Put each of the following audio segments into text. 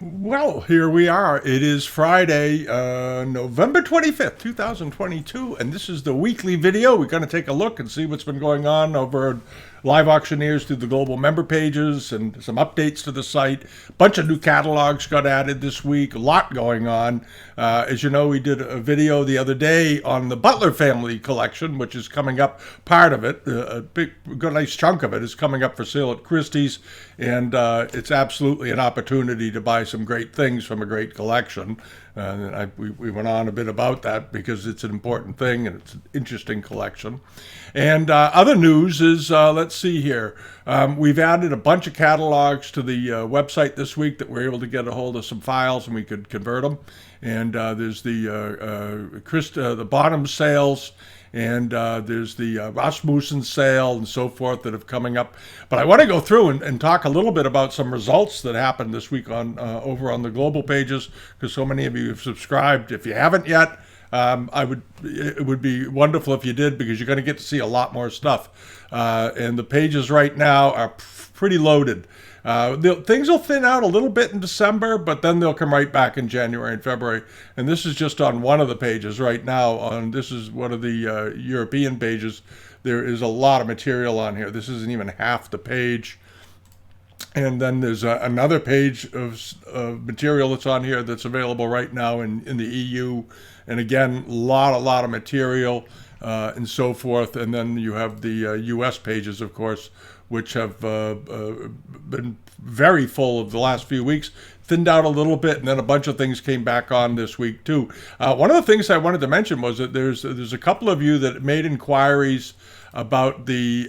Well, here we are. It is Friday, November 25th, 2022, and this is the weekly video. We're going to take a look and see what's been going on over at Live Auctioneers through the global member pages and some updates to the site. A bunch of new catalogs got added this week, a lot going on. As you know, we did a video the other day on the Butler family collection, which is coming up. Part of it, a big, good, nice chunk of it, is coming up for sale at Christie's, and it's absolutely an opportunity to buy some great things from a great collection. We went on a bit about that because it's an important thing and it's an interesting collection. And other news is, let's see here. We've added a bunch of catalogs to the website this week that we're able to get a hold of some files and we could convert them. And there's the bottom sales, and there's the Rasmussen sale and so forth that have coming up. But I want to go through and talk a little bit about some results that happened this week on over on the global pages, because so many of you have subscribed. If you haven't yet, it would be wonderful if you did, because you're going to get to see a lot more stuff. And the pages right now are pretty loaded. Things will thin out a little bit in December, but then they'll come right back in January and February. And this is just on one of the pages right now. This is one of the European pages. There is a lot of material on here. This isn't even half the page. And then there's another page of material that's on here that's available right now in the EU. And again, a lot of material and so forth. And then you have the US pages, of course, which have been very full of the last few weeks, thinned out a little bit, and then a bunch of things came back on this week too. One of the things I wanted to mention was that there's a couple of you that made inquiries about the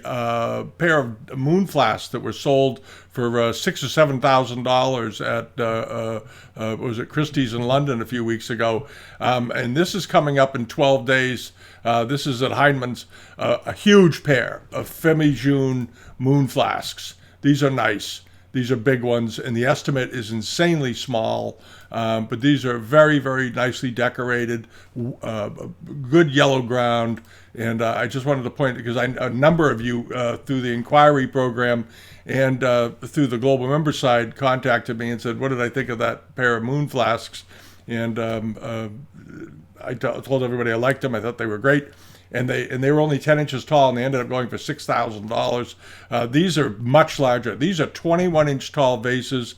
pair of moon flasks that were sold for $6,000 or $7,000 at was it Christie's in London a few weeks ago, and this is coming up in 12 days. This is at Heineman's, a huge pair of Femi-June moon flasks. These are nice. These are big ones, and the estimate is insanely small, but these are very, very nicely decorated, good yellow ground. And I just wanted to point, because a number of you through the inquiry program and through the global member side contacted me and said, what did I think of that pair of moon flasks? And I told everybody I liked them. I thought they were great. And they were only 10 inches tall, and they ended up going for $6,000. These are much larger. These are 21-inch tall vases,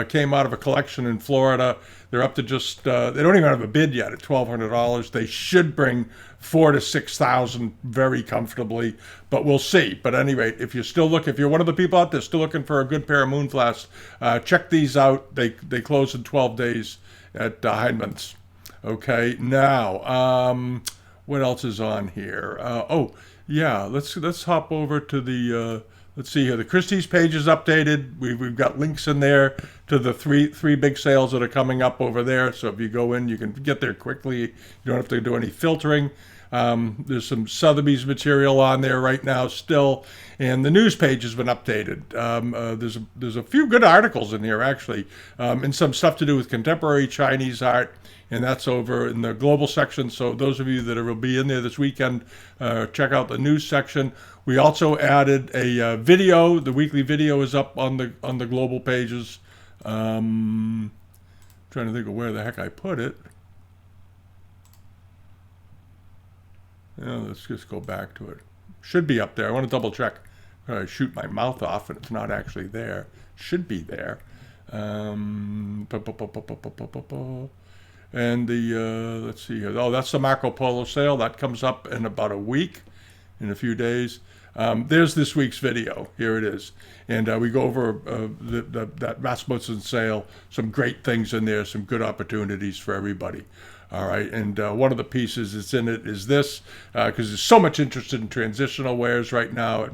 came out of a collection in Florida. They're up to just, they don't even have a bid yet at $1,200. They should bring $4,000 to $6,000 very comfortably, but we'll see. But anyway, if you're one of the people out there still looking for a good pair of moon flasks, check these out. They close in 12 days at Heineman's. Okay, now, what else is on here? Let's hop over to the let's see here. The Christie's page is updated. We've got links in there to the three big sales that are coming up over there. So if you go in, you can get there quickly. You don't have to do any filtering. There's some Sotheby's material on there right now still, and the news page has been updated. There's a few good articles in here actually, and some stuff to do with contemporary Chinese art. And that's over in the global section. So those of you that will be in there this weekend, check out the news section. We also added a video. The weekly video is up on the global pages. Trying to think of where the heck I put it. Yeah, let's just go back to it. Should be up there. I want to double check. I shoot my mouth off and it's not actually there. Should be there. And let's see here. Oh, that's the Marco Polo sale. That comes up in about a week, in a few days. There's this week's video. Here it is. And we go over that Rasmussen sale. Some great things in there, some good opportunities for everybody. All right, and one of the pieces that's in it is this, because there's so much interest in transitional wares right now.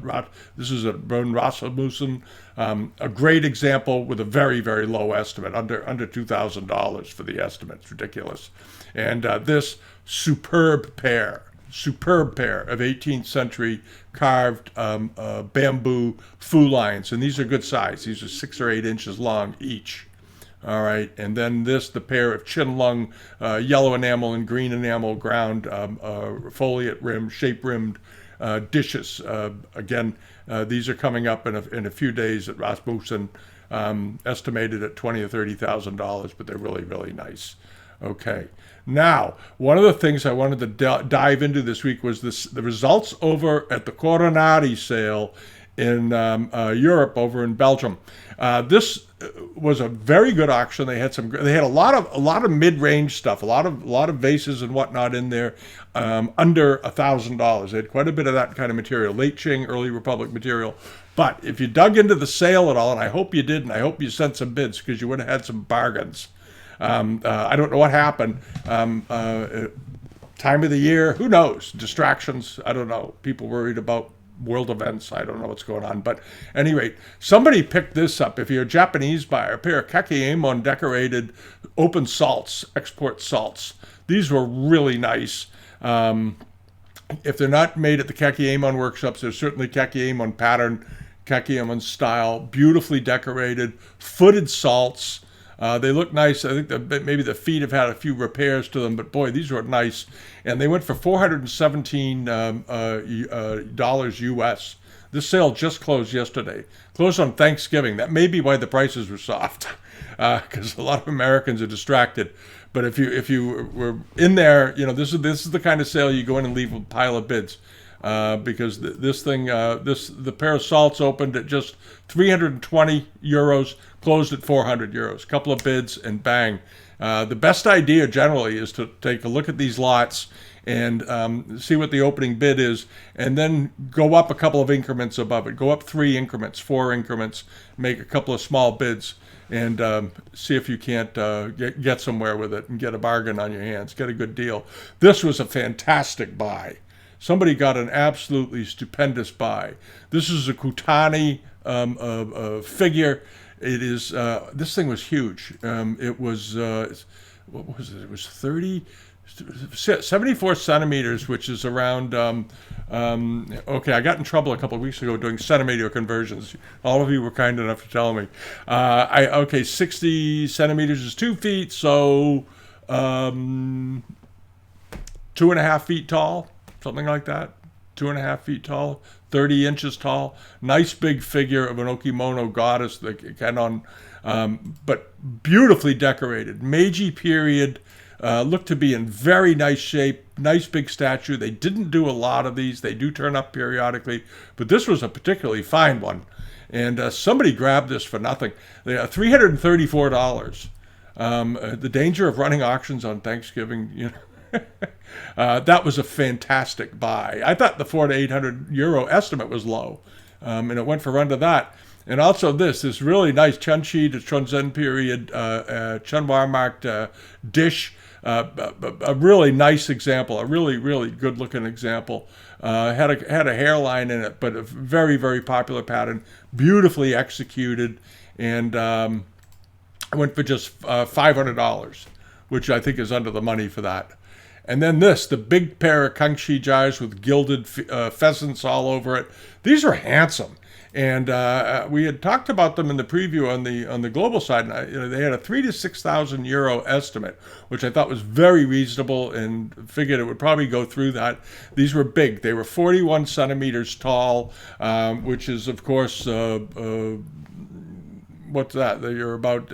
This is a Rasmussen, a great example with a very, very low estimate, under $2,000 for the estimate. It's ridiculous. And this superb pair of 18th century carved bamboo foulines, and these are good size. These are 6 or 8 inches long each. All right, and then the pair of Chinlung yellow enamel and green enamel ground foliate rim, shape rimmed dishes. Again, these are coming up in a few days at Rasmussen. estimated at $20,000 or $30,000, but they're really, really nice. Okay. Now, one of the things I wanted to dive into this week was the results over at the Coronati sale in Europe, over in Belgium. This was a very good auction. They had a lot of mid-range stuff, a lot of vases and whatnot in there, under $1,000. They had quite a bit of that kind of material, late Qing, early Republic material. But if you dug into the sale at all, and I hope you did, and I hope you sent some bids because you would have had some bargains. I don't know what happened. Time of the year, who knows? Distractions, I don't know. People worried about world events. I don't know what's going on. But at any rate, somebody picked this up. If you're a Japanese buyer, a pair of Kakeiamon decorated open salts, export salts. These were really nice. If they're not made at the Kakeiamon workshops, they're certainly Kakeiamon pattern, Kakeiamon style, beautifully decorated, footed salts. They look nice. I think maybe the feet have had a few repairs to them, but boy, these were nice. And they went for $417 US. This sale just closed yesterday. Closed on Thanksgiving. That may be why the prices were soft, because a lot of Americans are distracted. But if you were in there, this is the kind of sale you go in and leave a pile of bids. Because the pair of salts opened at just 320 euros, closed at 400 euros. A couple of bids and bang. The best idea generally is to take a look at these lots and see what the opening bid is, and then go up a couple of increments above it. Go up 3 increments, 4 increments, make a couple of small bids, and see if you can't get somewhere with it and get a bargain on your hands, get a good deal. This was a fantastic buy. Somebody got an absolutely stupendous buy. This is a Kutani figure. It is. This thing was huge. It was. What was it? It was 74 centimeters, which is around. Okay, I got in trouble a couple of weeks ago doing centimeter conversions. All of you were kind enough to tell me. 60 centimeters is 2 feet, so 2.5 feet tall. Something like that, 2.5 feet tall, 30 inches tall. Nice big figure of an Okimono goddess, the Kenon, but beautifully decorated. Meiji period, looked to be in very nice shape, nice big statue. They didn't do a lot of these. They do turn up periodically, but this was a particularly fine one. And somebody grabbed this for nothing. They are $334. The danger of running auctions on Thanksgiving, that was a fantastic buy. I thought the 400 to 800 euro estimate was low, and it went for under that. And also this really nice Chunshi to Chunzen period Chunhua marked dish, a really nice example, a really, really good looking example. Had a hairline in it, but a very, very popular pattern, beautifully executed, and I went for just $500, which I think is under the money for that. And then the big pair of Kangxi jars with gilded pheasants all over it. These are handsome. And we had talked about them in the preview on the global side. And, they had a 3,000 to 6,000 euro estimate, which I thought was very reasonable, and figured it would probably go through that. These were big. They were 41 centimeters tall, which is, of course, what's that? You're about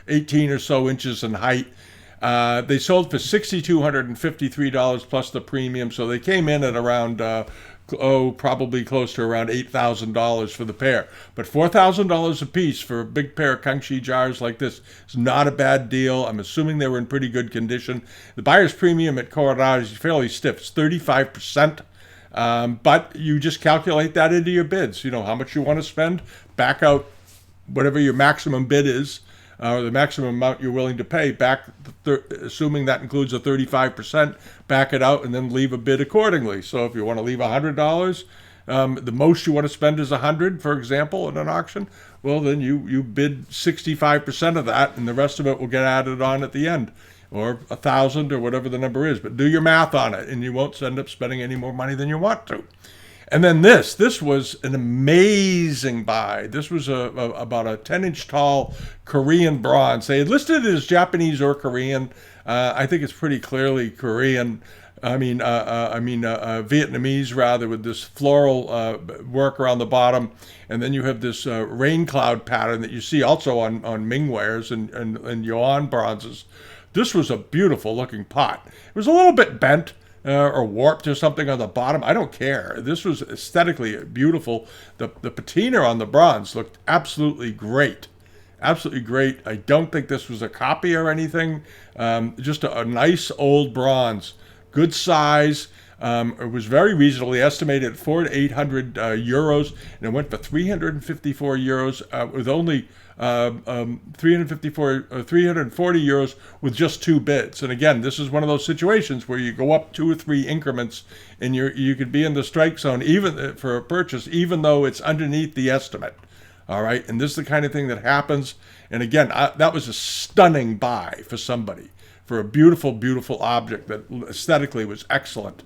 18 or so inches in height. They sold for $6,253 plus the premium, so they came in at around, probably close to around $8,000 for the pair. But $4,000 a piece for a big pair of Kangxi jars like this is not a bad deal. I'm assuming they were in pretty good condition. The buyer's premium at Coronado is fairly stiff. It's 35%. But you just calculate that into your bids. How much you want to spend, back out whatever your maximum bid is, or the maximum amount you're willing to pay, assuming that includes a 35%, back it out and then leave a bid accordingly. So if you want to leave $100, the most you want to spend is $100, for example, in an auction, well, then you bid 65% of that, and the rest of it will get added on at the end, or 1,000 or whatever the number is. But do your math on it, and you won't end up spending any more money than you want to. And then this was an amazing buy. This was about a 10-inch tall Korean bronze. They had listed it as Japanese or Korean. I think it's pretty clearly Korean. Vietnamese rather, with this floral work around the bottom, and then you have this rain cloud pattern that you see also on Ming wares and Yuan bronzes. This was a beautiful looking pot. It was a little bit bent or warped or something on the bottom. I don't care. This was aesthetically beautiful. The patina on the bronze looked absolutely great. Absolutely great. I don't think this was a copy or anything. Just a nice old bronze. Good size. It was very reasonably estimated at 400 to 800 euros, and it went for 354 euros with only 340 euros with just 2 bids. And again, this is one of those situations where you go up 2 or 3 increments, and you could be in the strike zone even for a purchase, even though it's underneath the estimate. All right, and this is the kind of thing that happens. And again, that was a stunning buy for somebody, for a beautiful, beautiful object that aesthetically was excellent.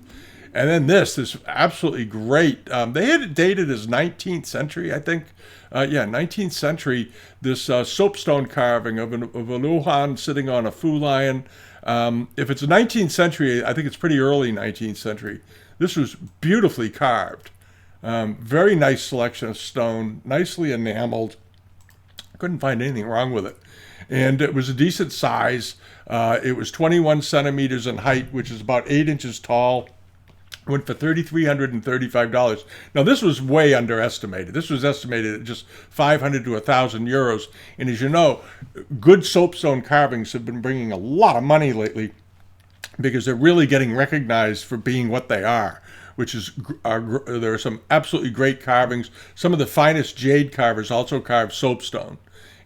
And then this absolutely great. They had it dated as 19th century, I think. 19th century. This soapstone carving of a Luhan sitting on a Fu lion. If it's 19th century, I think it's pretty early 19th century. This was beautifully carved. Very nice selection of stone, nicely enameled. Couldn't find anything wrong with it. And it was a decent size. It was 21 centimeters in height, which is about 8 inches tall. Went for $3,335. Now, this was way underestimated. This was estimated at just 500 to 1,000 euros. And as you know, good soapstone carvings have been bringing a lot of money lately because they're really getting recognized for being what they are, which is there are some absolutely great carvings. Some of the finest jade carvers also carve soapstone.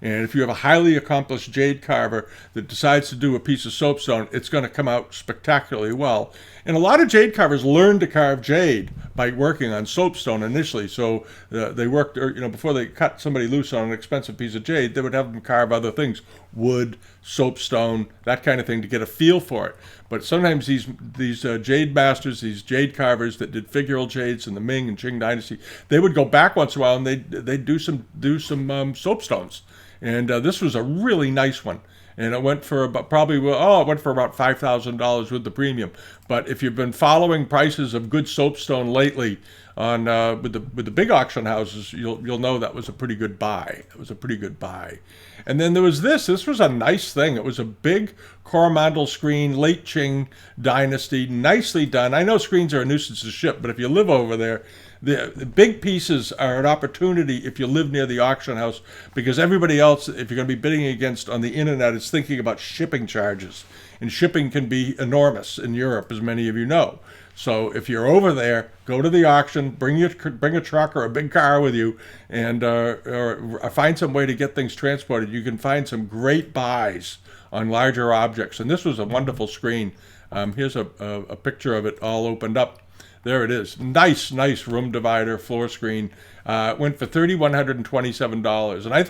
And if you have a highly accomplished jade carver that decides to do a piece of soapstone, it's going to come out spectacularly well. And a lot of jade carvers learn to carve jade by working on soapstone initially. So they worked, before they cut somebody loose on an expensive piece of jade, they would have them carve other things, wood, soapstone, that kind of thing, to get a feel for it. But sometimes these jade masters, these jade carvers that did figural jades in the Ming and Qing dynasty, they would go back once in a while and they'd do some soapstones. And this was a really nice one. And it went for about about $5,000 with the premium. But if you've been following prices of good soapstone lately on with the big auction houses, you'll know that was a pretty good buy. It was a pretty good buy. And then there was this. This was a nice thing. It was a big Coromandel screen, late Qing dynasty, nicely done. I know screens are a nuisance to ship, but if you live over there, the big pieces are an opportunity if you live near the auction house, because everybody else, if you're going to be bidding against on the internet, is thinking about shipping charges. And shipping can be enormous in Europe, as many of you know. So if you're over there, go to the auction, bring a truck or a big car with you, and or find some way to get things transported. You can find some great buys on larger objects. And this was a wonderful screen. Here's a picture of it all opened up. There it is. Nice room divider, floor screen. Went for $3,127. And I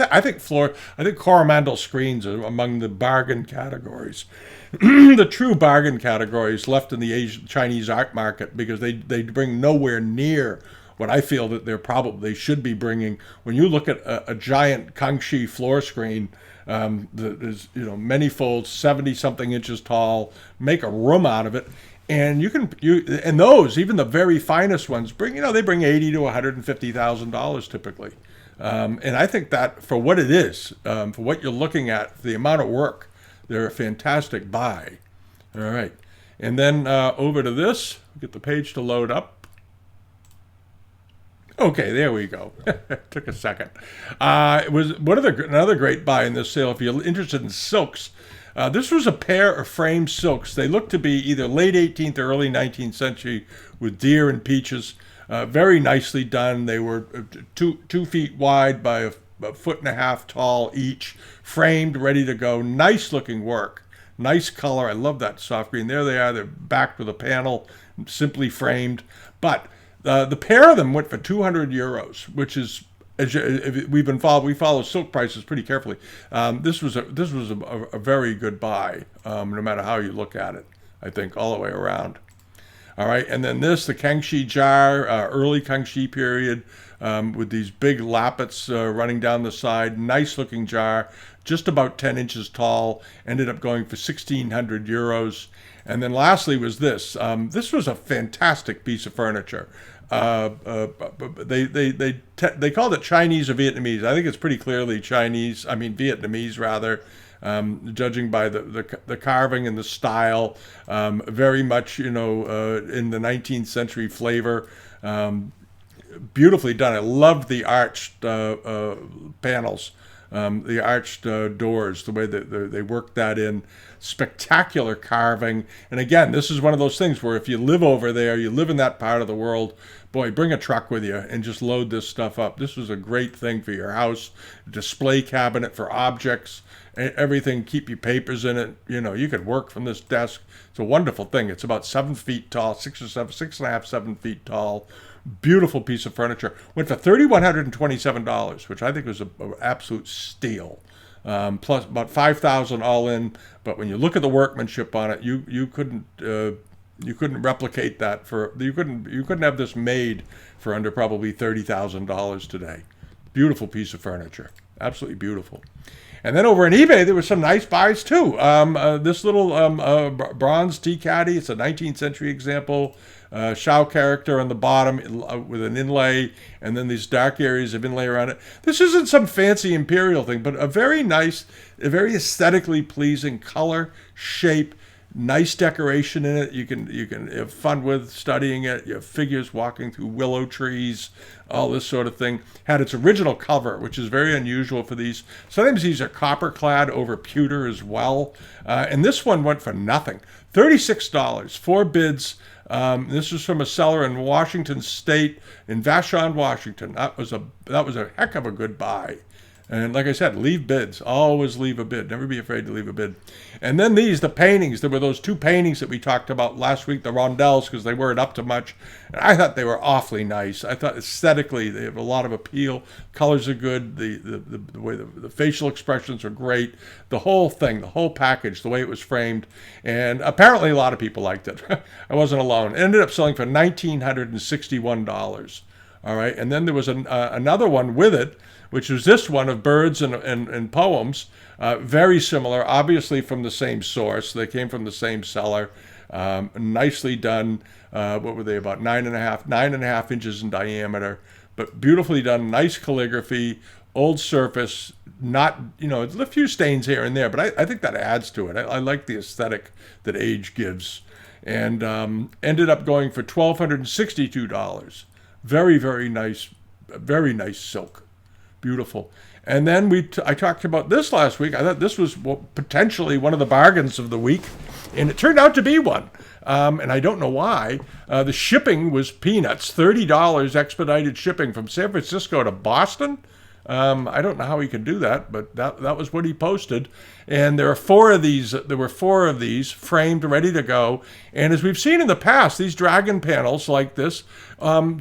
think Coromandel screens are among the bargain categories. The true bargain categories left in the Chinese art market, because they bring nowhere near what I feel that they should be bringing. When you look at a giant Kangxi floor screen, that is many folds, 70 something inches tall, make a room out of it. And and those, even the very finest ones, bring $80,000 to $150,000 typically. And I think that for what it is, for what you're looking at, for the amount of work, they're a fantastic buy. All right, and then over to this, get the page to load up. Okay, there we go. Took a second. It was another great buy in this sale. If you're interested in silks. This was a pair of framed silks. They looked to be either late 18th or early 19th century, with deer and peaches. Very nicely done. They were 2 feet wide by a foot and a half tall each, framed, ready to go. Nice looking work. Nice color. I love that soft green. There they are. They're backed with a panel, simply framed. But the pair of them went for 200 euros, which is, we follow silk prices pretty carefully. This was a very good buy, no matter how you look at it, I think, all the way around. All right, and then this, the Kangxi jar, early Kangxi period, with these big lappets running down the side. Nice looking jar, just about 10 inches tall. Ended up going for 1,600 euros. And then lastly was this. This was a fantastic piece of furniture. They called it Chinese or Vietnamese. I think it's pretty clearly Chinese. I mean Vietnamese rather. Judging by the carving and the style, very much in the 19th century flavor. Beautifully done. I loved the arched panels, the arched doors, the way that they worked that in. Spectacular carving. And again, this is one of those things where if you live over there, you live in that part of the world, boy, bring a truck with you and just load this stuff up. This was a great thing for your house, display cabinet for objects, everything, keep your papers in it. You could work from this desk. It's a wonderful thing. It's about 7 feet tall, 6.5, 7 feet tall. Beautiful piece of furniture. Went for $3,127, which I think was an absolute steal. Plus about 5,000 all in. But when you look at the workmanship on it, you couldn't replicate that you couldn't have this made for under probably $30,000 today. Beautiful piece of furniture, absolutely beautiful. And then over on eBay, there were some nice buys too. This little bronze tea caddy, it's a 19th century example. Shao character on the bottom with an inlay, and then these dark areas of inlay around it. This isn't some fancy imperial thing, but a very nice, a very aesthetically pleasing color, shape, nice decoration in it. You can have fun with studying it. You have figures walking through willow trees, all this sort of thing. Had its original cover, which is very unusual for these. Sometimes these are copper clad over pewter as well. And this one went for nothing. $36, 4 bids. This was from a seller in Washington State, in Vashon, Washington. That was a heck of a good buy. And like I said, leave bids. Always leave a bid. Never be afraid to leave a bid. And then the paintings. There were those 2 paintings that we talked about last week, the rondelles, because they weren't up to much. And I thought they were awfully nice. I thought aesthetically they have a lot of appeal. Colors are good. The way the facial expressions are great. The whole thing, the whole package, the way it was framed. And apparently a lot of people liked it. I wasn't alone. It ended up selling for $1,961. All right. And then there was another one with it, which was this one of birds and poems, very similar, obviously from the same source. They came from the same seller. Nicely done. What were they, about 9.5 inches in diameter, but beautifully done. Nice calligraphy, old surface, not, a few stains here and there, but I think that adds to it. I like the aesthetic that age gives. And ended up going for $1,262. Very, very nice silk. Beautiful. And then I talked about this last week. I thought this was potentially one of the bargains of the week, and it turned out to be one. And I don't know why. The shipping was peanuts, $30 expedited shipping from San Francisco to Boston. I don't know how he could do that, but that was what he posted. And there were 4 of these framed, ready to go. And as we've seen in the past, these dragon panels like this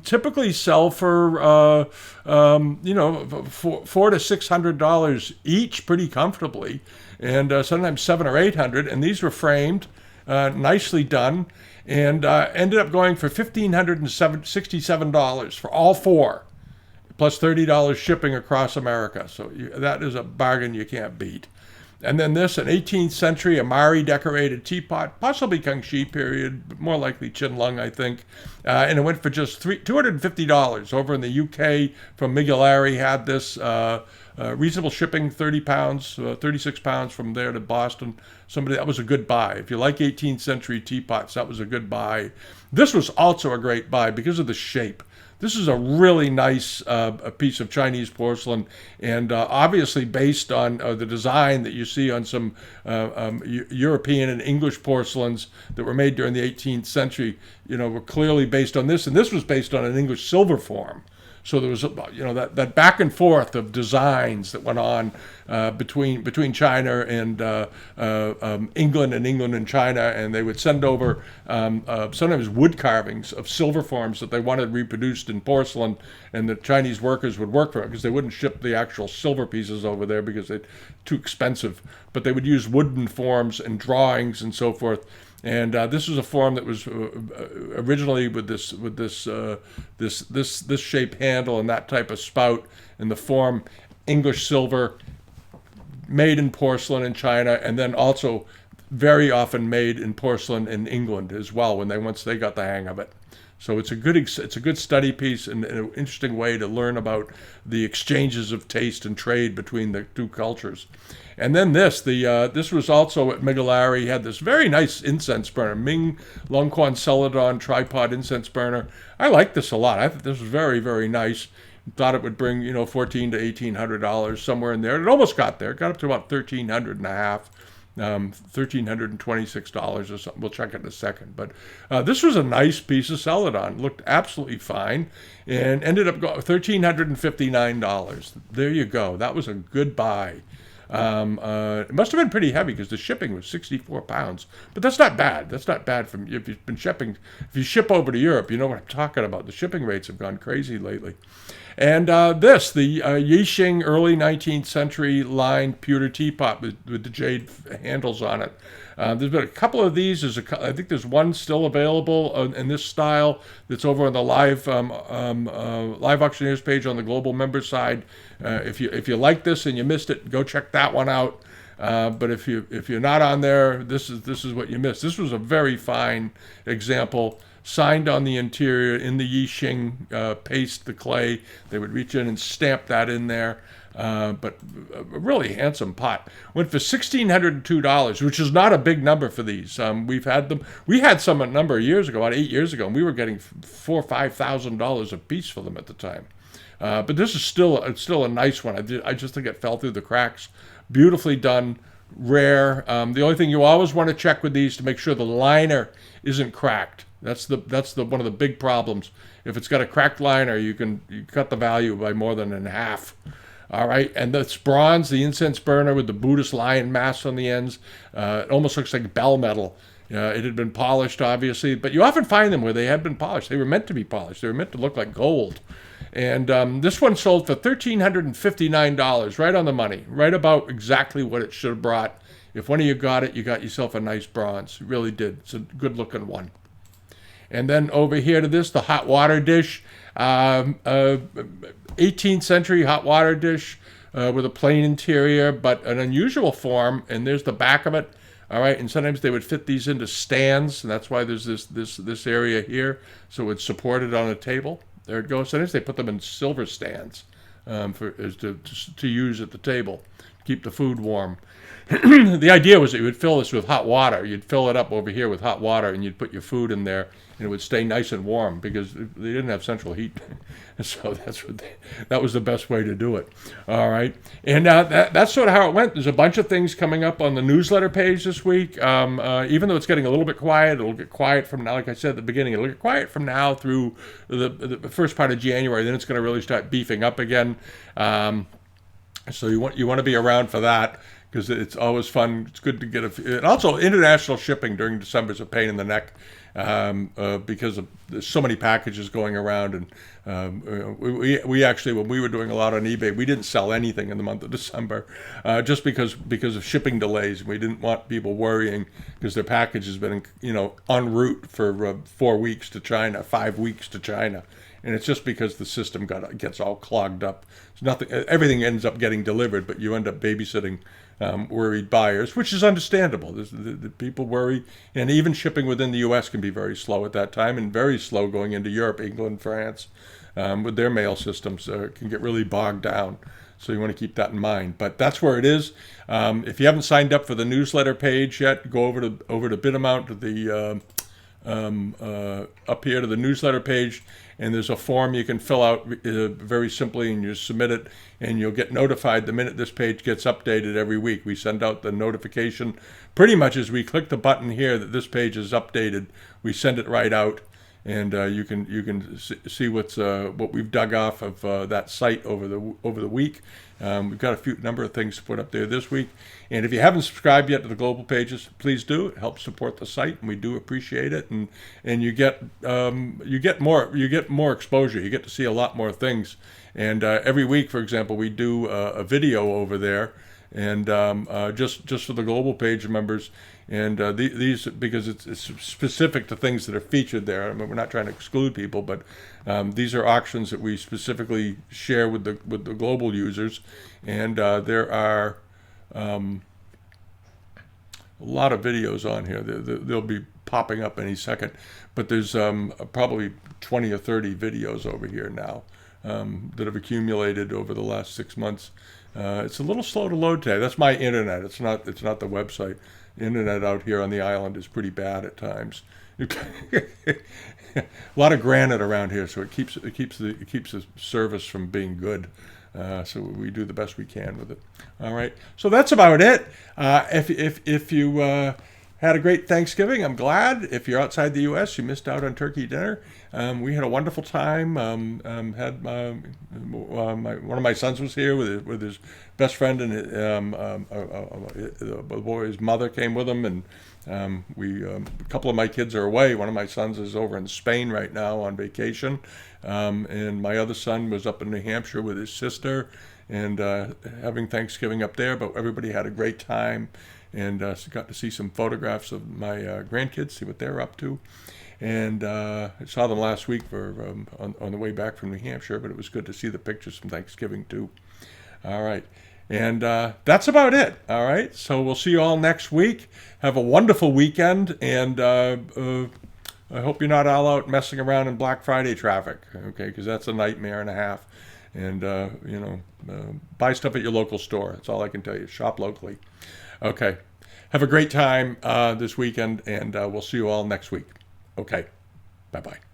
typically sell for $400 to $600 each, pretty comfortably, and sometimes $700 or $800. And these were framed, nicely done, and ended up going for $1,567 for all 4. Plus $30 shipping across America. So that is a bargain you can't beat. And then this, an 18th century Amari decorated teapot, possibly Kangxi period, but more likely Qinlong, I think. And it went for just $250 over in the UK from Migulari. Had this reasonable shipping, 30 pounds, 36 pounds from there to Boston. That was a good buy. If you like 18th century teapots, that was a good buy. This was also a great buy because of the shape. This is a really nice a piece of Chinese porcelain, and obviously based on the design that you see on some European and English porcelains that were made during the 18th century, were clearly based on this, and this was based on an English silver form. So there was, that back and forth of designs that went on between China and England and China, and they would send over sometimes wood carvings of silver forms that they wanted reproduced in porcelain, and the Chinese workers would work for it because they wouldn't ship the actual silver pieces over there because they're too expensive. But they would use wooden forms and drawings and so forth. And this was a form that was originally with this shape handle and that type of spout, and the form English silver, made in porcelain in China, and then also very often made in porcelain in England as well once they got the hang of it. So it's a good study piece and an interesting way to learn about the exchanges of taste and trade between the two cultures. And then this was also at Migolari. He had this very nice incense burner, Ming Longquan Celadon tripod incense burner. I like this a lot. I thought this was very, very nice. Thought it would bring $1,400 to $1,800 somewhere in there. It almost got there. It got up to about $1,300 and a half. $1,326 or something. We'll check it in a second. But this was a nice piece of Celadon. Looked absolutely fine and ended up going $1,359. There you go. That was a good buy. It must have been pretty heavy because the shipping was 64 pounds. But that's not bad. That's not bad if you've been shipping. If you ship over to Europe, you know what I'm talking about. The shipping rates have gone crazy lately. And the Yixing early 19th century line pewter teapot with the jade handles on it. There's been a couple of these. I think there's one still available in this style that's over on the live auctioneers page on the global member side. If you like this and you missed it, go check that one out. But if you're not on there, this is what you missed. This was a very fine example. Signed on the interior in the Yixing paste, the clay. They would reach in and stamp that in there. But a really handsome pot. Went for $1,602, which is not a big number for these. We've had them. We had some a number of years ago, about 8 years ago, and we were getting $4,000 or $5,000 a piece for them at the time. But this is still a nice one. I just think it fell through the cracks. Beautifully done, rare. The only thing you always want to check with these to make sure the liner isn't cracked. That's one of the big problems. If it's got a cracked liner, you cut the value by more than in half. All right, and that's bronze, the incense burner with the Buddhist lion mask on the ends. It almost looks like bell metal. It had been polished, obviously, but you often find them where they had been polished. They were meant to be polished. They were meant to look like gold. And this one sold for $1,359, right on the money, right about exactly what it should have brought. If one of you got it, you got yourself a nice bronze. You really did. It's a good-looking one. And then over here to this, the hot water dish, 18th century hot water dish with a plain interior, but an unusual form. And there's the back of it. All right, and sometimes they would fit these into stands, and that's why there's this area here, so it's supported on a table. There it goes. Sometimes they put them in silver stands to use at the table, keep the food warm. The idea was that you would fill this with hot water. You'd fill it up over here with hot water, and you'd put your food in there, and it would stay nice and warm because they didn't have central heat. So that was the best way to do it. All right, and that's sort of how it went. There's a bunch of things coming up on the newsletter page this week. Even though it's getting a little bit quiet, it'll get quiet from now. Like I said at the beginning, it'll get quiet from now through the first part of January. Then it's going to really start beefing up again. So you want to be around for that, because it's always fun. It's good to get and also international shipping during December is a pain in the neck because there's so many packages going around. And we actually, when we were doing a lot on eBay, we didn't sell anything in the month of December just because of shipping delays. We didn't want people worrying because their package has been en route for 4 weeks to China, 5 weeks to China. And it's just because the system gets all clogged up. Everything ends up getting delivered, but you end up babysitting worried buyers, which is understandable. The people worry, and even shipping within the U.S. can be very slow at that time, and very slow going into Europe, England, France, with their mail systems. It can get really bogged down. So you want to keep that in mind. But that's where it is. If you haven't signed up for the newsletter page yet, go over to Bitamount to the up here to the newsletter page, and there's a form you can fill out very simply, and you submit it, and you'll get notified the minute this page gets updated every week. We send out the notification pretty much as we click the button here that this page is updated. We send it right out, and you can see what we've dug off of that site over the week. We've got a number of things to put up there this week. And if you haven't subscribed yet to the global pages, please do. It helps support the site, and we do appreciate it. And you get more exposure. You get to see a lot more things. And every week, for example, we do a video over there. and just for the global page members. And these, because it's specific to things that are featured there. I mean, we're not trying to exclude people, but these are auctions that we specifically share with the global users. And there are a lot of videos on here. They'll be popping up any second. But there's probably 20 or 30 videos over here now that have accumulated over the last 6 months. It's a little slow to load today. That's my internet. It's not the website. Internet out here on the island is pretty bad at times. A lot of granite around here, so it keeps the service from being good. So we do the best we can with it. All right. So that's about it. If you had a great Thanksgiving, I'm glad. If you're outside the U.S., you missed out on turkey dinner. We had a wonderful time. Had one of my sons was here with his best friend, and the boy's mother came with him, and a couple of my kids are away. One of my sons is over in Spain right now on vacation, and my other son was up in New Hampshire with his sister, and having Thanksgiving up there. But everybody had a great time, and got to see some photographs of my grandkids, see what they're up to. And I saw them last week on the way back from New Hampshire, but it was good to see the pictures from Thanksgiving too. All right. And that's about it. All right. So we'll see you all next week. Have a wonderful weekend. And I hope you're not all out messing around in Black Friday traffic. Okay. Because that's a nightmare and a half. And, buy stuff at your local store. That's all I can tell you. Shop locally. Okay. Have a great time this weekend. And we'll see you all next week. Okay. Bye-bye.